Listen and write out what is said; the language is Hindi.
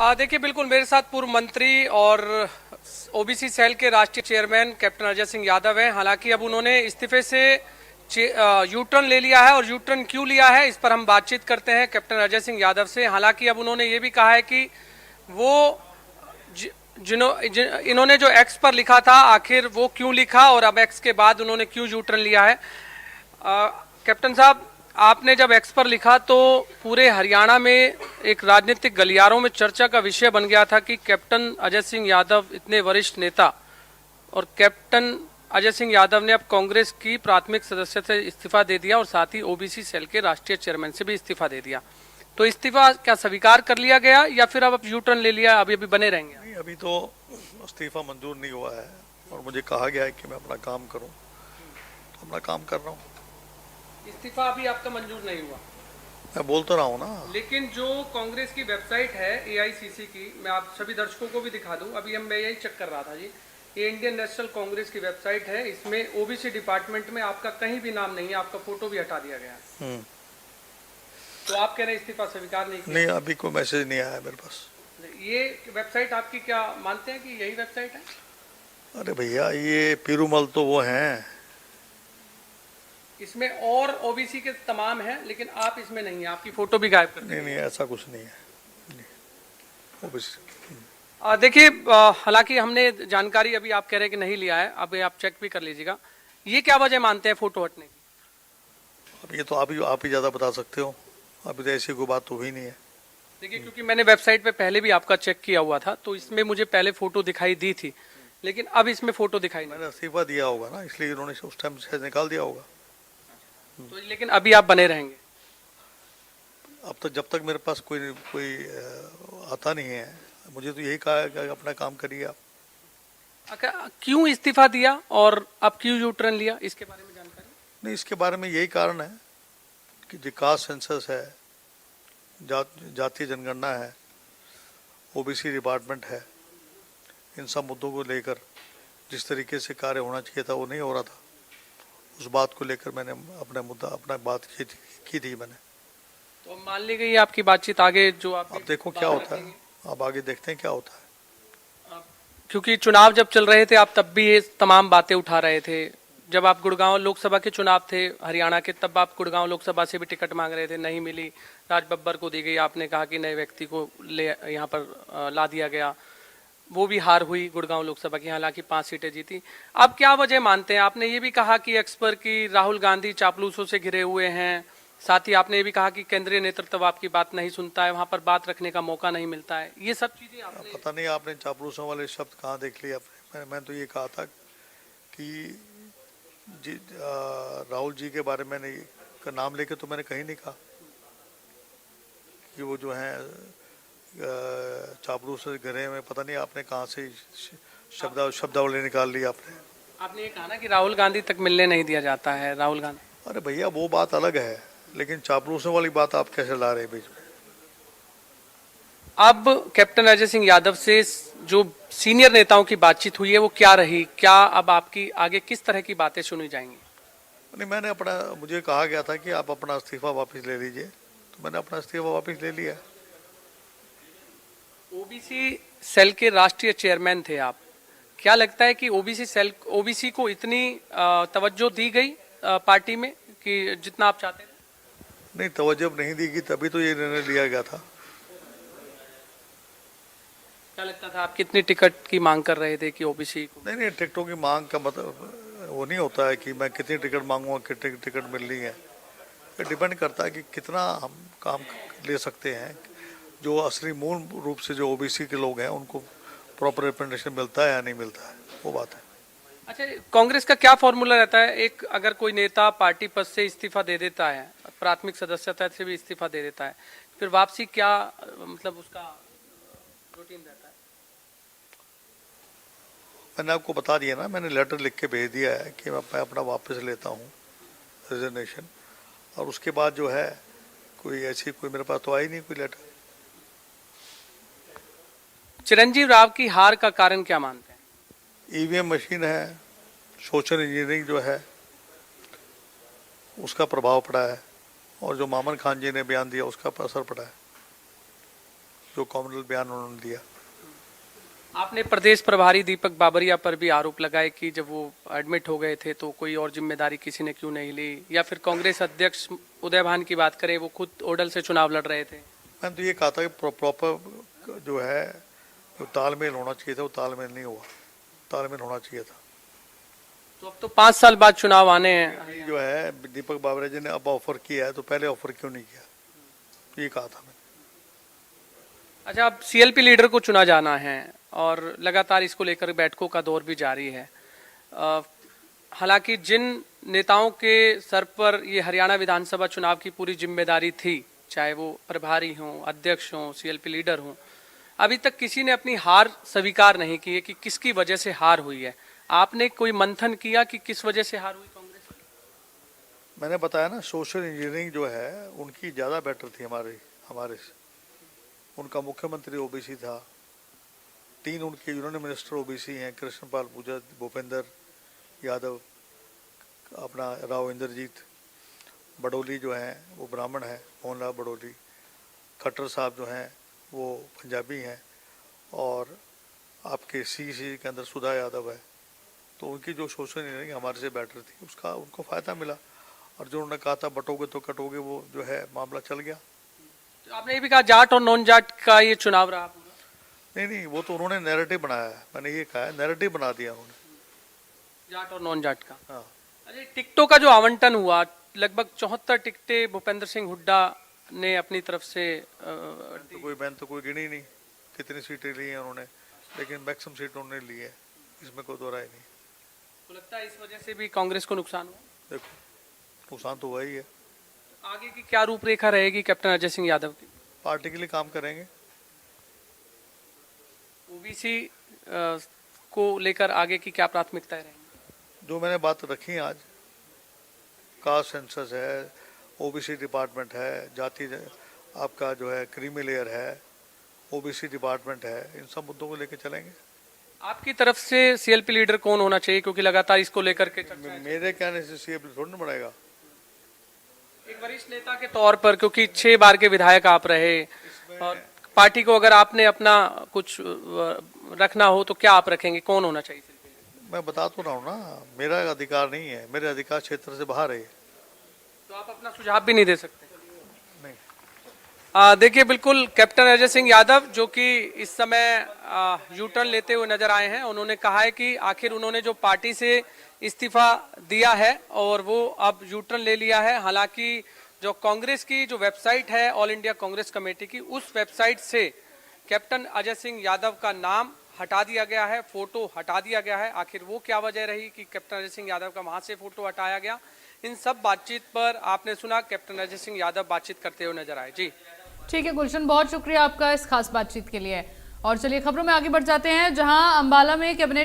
देखिए, बिल्कुल मेरे साथ पूर्व मंत्री और ओबीसी सेल के राष्ट्रीय चेयरमैन कैप्टन अजय सिंह यादव हैं। हालांकि अब उन्होंने इस्तीफे से यू टर्न ले लिया है और यू टर्न क्यों लिया है इस पर हम बातचीत करते हैं कैप्टन अजय सिंह यादव से। हालांकि अब उन्होंने ये भी कहा है कि वो इन्होंने जो एक्स पर लिखा था आखिर वो क्यों लिखा और अब एक्स के बाद उन्होंने क्यों यू टर्न लिया है। कैप्टन साहब, आपने जब एक्स पर लिखा तो पूरे हरियाणा में एक राजनीतिक गलियारों में चर्चा का विषय बन गया था कि कैप्टन अजय सिंह यादव इतने वरिष्ठ नेता और कैप्टन अजय सिंह यादव ने अब कांग्रेस की प्राथमिक सदस्य से इस्तीफा दे दिया और साथ ही ओबीसी सेल के राष्ट्रीय चेयरमैन से भी इस्तीफा दे दिया। तो इस्तीफा क्या स्वीकार कर लिया गया या फिर अब यू टर्न ले लिया, अभी अभी बने रहेंगे? नहीं, अभी तो इस्तीफा मंजूर नहीं हुआ है और मुझे कहा गया है कि मैं अपना काम करूं, तो अपना काम कर रहा हूं। इस्तीफा अभी आपका मंजूर नहीं हुआ? मैं बोल तो रहा हूं ना। लेकिन जो कांग्रेस की वेबसाइट है एआईसीसी की, मैं आप सभी दर्शकों को भी दिखा दूं, अभी मैं यही चेक कर रहा था जी, ये इंडियन नेशनल कांग्रेस की वेबसाइट है। इसमें ओबीसी डिपार्टमेंट में आपका कहीं भी नाम नहीं है, आपका फोटो भी हटा दिया गया है। तो आप कह रहे हैं इस्तीफा स्वीकार नहीं किया? नहीं, अभी कोई मैसेज नहीं आया मेरे पास। ये वेबसाइट आपकी, क्या मानते हैं कि यही वेबसाइट है? अरे भैया, ये पीरूमल तो वो हैं। इसमें और ओबीसी के तमाम हैं लेकिन आप इसमें नहीं है, आपकी फोटो भी गायब कर दी। नहीं, ऐसा कुछ नहीं है। देखिए, हालांकि हमने जानकारी अभी आप कह रहे हैं कि नहीं लिया है, अभी आप चेक भी कर लीजिएगा। ये क्या वजह मानते हैं फोटो हटने की? अब ये तो आप ही ज़्यादा बता सकते हो। अभी तो ऐसी कोई बात तो हुई नहीं है। देखिए, क्योंकि मैंने वेबसाइट पे पहले भी आपका चेक किया हुआ था तो इसमें मुझे पहले फोटो दिखाई दी थी, लेकिन अब इसमें फोटो दिखाई नहीं। मैंने इस्तीफा दिया होगा ना, इसलिए उन्होंने उस टाइम से निकाल दिया होगा। तो लेकिन अभी आप बने रहेंगे? अब तक जब तक मेरे पास कोई कोई आता नहीं है, मुझे तो यही कहा है कि अपना काम करिए आप। क्यों इस्तीफा दिया और अब क्यों यू टर्न लिया, इसके बारे में जानकारी? नहीं, इसके बारे में यही कारण है कि जो कास्ट सेंसस है, जातीय जनगणना है, ओबीसी डिपार्टमेंट है, इन सब मुद्दों को लेकर जिस तरीके से कार्य होना चाहिए था वो नहीं हो रहा था। उस बात को लेकर मैंने अपना बात की थी मैंने। तो मान ली गई आपकी बातचीत, आगे जो आप अब देखो क्या होता है, अब आगे देखते हैं क्या होता है। क्योंकि चुनाव जब चल रहे थे आप तब भी ये तमाम बातें उठा रहे थे। जब आप गुड़गांव लोकसभा के चुनाव थे हरियाणा के, तब आप गुड़गांव लोकसभा से भी टिकट मांग रहे थे, नहीं मिली, राज बब्बर को दी गई। आपने कहा कि नए व्यक्ति को ले यहाँ पर ला दिया गया, वो भी हार हुई गुड़गांव लोकसभा की, हालांकि 5 सीटें जीती। अब क्या वजह मानते हैं? आपने ये भी कहा कि एक्सपर की राहुल गांधी चापलूसों से घिरे हुए हैं, साथ ही आपने ये भी कहा कि केंद्रीय नेतृत्व आपकी बात नहीं सुनता है, वहां पर बात रखने का मौका नहीं मिलता है। ये सब चीजें आपने... पता नहीं आपने चापलूसों वाले शब्द कहाँ देख लिए आपने। मैं तो ये कहा था कि राहुल जी के बारे में नहीं का नाम लेके तो मैंने कहीं नहीं कहा कि वो जो है चापलूस से घिरे में। पता नहीं आपने कहाँ से शब्दावली निकाल ली आपने ये कहा ना कि राहुल गांधी तक मिलने नहीं दिया जाता है, राहुल गांधी। अरे भैया, वो बात अलग है, लेकिन चापलूसों वाली बात आप कैसे ला रहे हैं बीच में? अब कैप्टन अजय सिंह यादव से जो सीनियर नेताओं की बातचीत हुई है वो क्या रही? क्या अब आपकी आगे किस तरह की बातें सुनी जाएंगी? नहीं, मुझे कहा गया था कि आप अपना इस्तीफा वापस ले लीजिए, तो मैंने अपना इस्तीफा वापस ले लिया। ओबीसी सेल के राष्ट्रीय चेयरमैन थे आप, क्या लगता है कि ओबीसी को इतनी तवज्जो दी गई पार्टी में कि जितना आप चाहते थे? नहीं, तवज्जो नहीं दी गई, तभी तो ये निर्णय लिया गया था। क्या लगता था आप कितनी टिकट की मांग कर रहे थे कि ओबीसी को? नहीं, टिकटों की मांग का मतलब वो नहीं होता है कि मैं कितनी टिकट मांगूंगा, कितनी टिकट मिल रही है। ये डिपेंड करता है कि कितना हम काम ले सकते हैं। जो असली मूल रूप से जो ओबीसी के लोग हैं उनको प्रॉपर रिप्रेजेंटेशन मिलता है या नहीं मिलता है, वो बात है। अच्छा, कांग्रेस का क्या फॉर्मूला रहता है? एक अगर कोई नेता पार्टी पद से इस्तीफा दे देता है, प्राथमिक सदस्यता से भी इस्तीफा दे देता है, फिर वापसी क्या मतलब उसका रूटीन रहता है? मैंने आपको बता दिया ना, मैंने लेटर लिख के भेज दिया है कि मैं अपना वापस लेता हूँ रिजिग्नेशन, और उसके बाद जो है कोई ऐसी कोई मेरे पास तो आई नहीं कोई लेटर। चिरंजीव राव की हार का कारण क्या मानते हैं? ईवीएम मशीन है, सोशल इंजीनियरिंग जो है उसका प्रभाव पड़ा है, और जो मामन खान जी ने बयान दिया उसका असर पड़ा है। जो कॉमनल बयान उन्होंने दिया। आपने प्रदेश प्रभारी दीपक बाबरिया पर भी आरोप लगाए कि जब वो एडमिट हो गए थे तो कोई और जिम्मेदारी किसी ने क्यों नहीं ली, या फिर कांग्रेस अध्यक्ष उदय भान की बात करें, वो खुद ओडल से चुनाव लड़ रहे थे। मैंने तो ये कहा था कि प्रॉपर जो है जो तालमेल होना चाहिए था वो तालमेल नहीं हुआ, तालमेल होना चाहिए था। तो अब तो 5 साल बाद चुनाव आने हैं। जो है दीपक बाबरिया जी ने अब ऑफर किया है तो पहले ऑफर क्यों नहीं किया, ये कहा था मैंने। अच्छा, अब सीएलपी लीडर को चुना जाना है और लगातार इसको लेकर बैठकों का दौर भी जारी है। हालांकि जिन नेताओं के सर पर ये हरियाणा विधानसभा चुनाव की पूरी जिम्मेदारी थी, चाहे वो प्रभारी हों, अध्यक्ष हों, सीएलपी लीडर हों, अभी तक किसी ने अपनी हार स्वीकार नहीं की है कि किसकी वजह से हार हुई है। आपने कोई मंथन किया कि किस वजह से हार हुई कांग्रेस की? मैंने बताया ना, सोशल इंजीनियरिंग जो है उनकी ज़्यादा बेटर थी हमारे से। उनका मुख्यमंत्री ओबीसी था, 3 उनके यूनियन मिनिस्टर ओबीसी हैं, कृष्णपाल पूजा, भूपेंद्र यादव, अपना राव इंद्रजीत, बडोली जो हैं वो ब्राह्मण हैं, मोहनलाल बडोली, खट्टर साहब जो हैं वो पंजाबी हैं, और आपके सीसी के अंदर सुधा यादव है। तो उनकी जो सोशल इंजीनियरिंग हमारे से बेटर थी, उसका उनको फ़ायदा मिला। और जो उन्होंने कहा था बटोगे तो कटोगे, वो जो है मामला चल गया। तो आपने ये भी कहा जाट और नॉन जाट का ये चुनाव रहा पूरा। नहीं, वो तो उन्होंने नैरेटिव बनाया है, मैंने ये कहा है नैरेटिव बना दिया उन्होंने, जाट और नॉन जाट का। हाँ। अरे टिकटों का जो आवंटन हुआ, लगभग 74 टिकटें भूपेंद्र सिंह हुड्डा ने अपनी तरफ से मैंने तो कोई गिनी नहीं कितनी सीटें ली हैं उन्होंने, लेकिन मैक्सिमम सीट उन्होंने ली है, इसमें कोई दो राय नहीं। तो लगता है इस वजह से भी कांग्रेस को नुकसान हुआ। देखो नुकसान तो हुआ ही है। आगे की क्या रूपरेखा रहेगी कैप्टन अजय सिंह यादव की? पार्टी के लिए काम करेंगे। ओबीसी को लेकर आगे की क्या प्राथमिकताएं रहेंगी? जो मैंने बात रखी आज, कास्ट सेंसस है, ओबीसी डिपार्टमेंट है, जाति आपका जो है क्रीमी लेयर है, ओबीसी डिपार्टमेंट है, इन सब मुद्दों को लेकर चलेंगे। आपकी तरफ से सीएलपी लीडर कौन होना चाहिए, क्योंकि लगातार इसको लेकर के चर्चा है। मेरे कहने से सीएलपी थोड़ी ना बढ़ेगा। एक वरिष्ठ नेता के तौर पर, क्योंकि 6 बार के विधायक आप रहे, और पार्टी को अगर आपने अपना कुछ रखना हो तो क्या आप रखेंगे, कौन होना चाहिए? मैं बता तो रहा हूँ ना, मेरा अधिकार नहीं है, मेरे अधिकार क्षेत्र से बाहर है। तो आप अपना सुझाव भी नहीं दे सकते? नहीं। देखिए, बिल्कुल कैप्टन अजय सिंह यादव जो कि इस समय यू टर्न लेते हुए नजर आए हैं, उन्होंने कहा है कि आखिर उन्होंने जो पार्टी से इस्तीफा दिया है और वो अब यू टर्न ले लिया है। हालांकि जो कांग्रेस की जो वेबसाइट है ऑल इंडिया कांग्रेस कमेटी की, उस वेबसाइट से कैप्टन अजय सिंह यादव का नाम हटा दिया गया है, फोटो हटा दिया गया है। आखिर वो क्या वजह रही कि कैप्टन अजय सिंह यादव का वहां से फोटो हटाया गया, इन सब बातचीत पर आपने सुना कैप्टन अजय सिंह यादव बातचीत करते हुए नजर आए। जी ठीक है गुलशन, बहुत शुक्रिया आपका इस खास बातचीत के लिए। और चलिए खबरों में आगे बढ़ जाते हैं, जहां अंबाला में कैबिनेट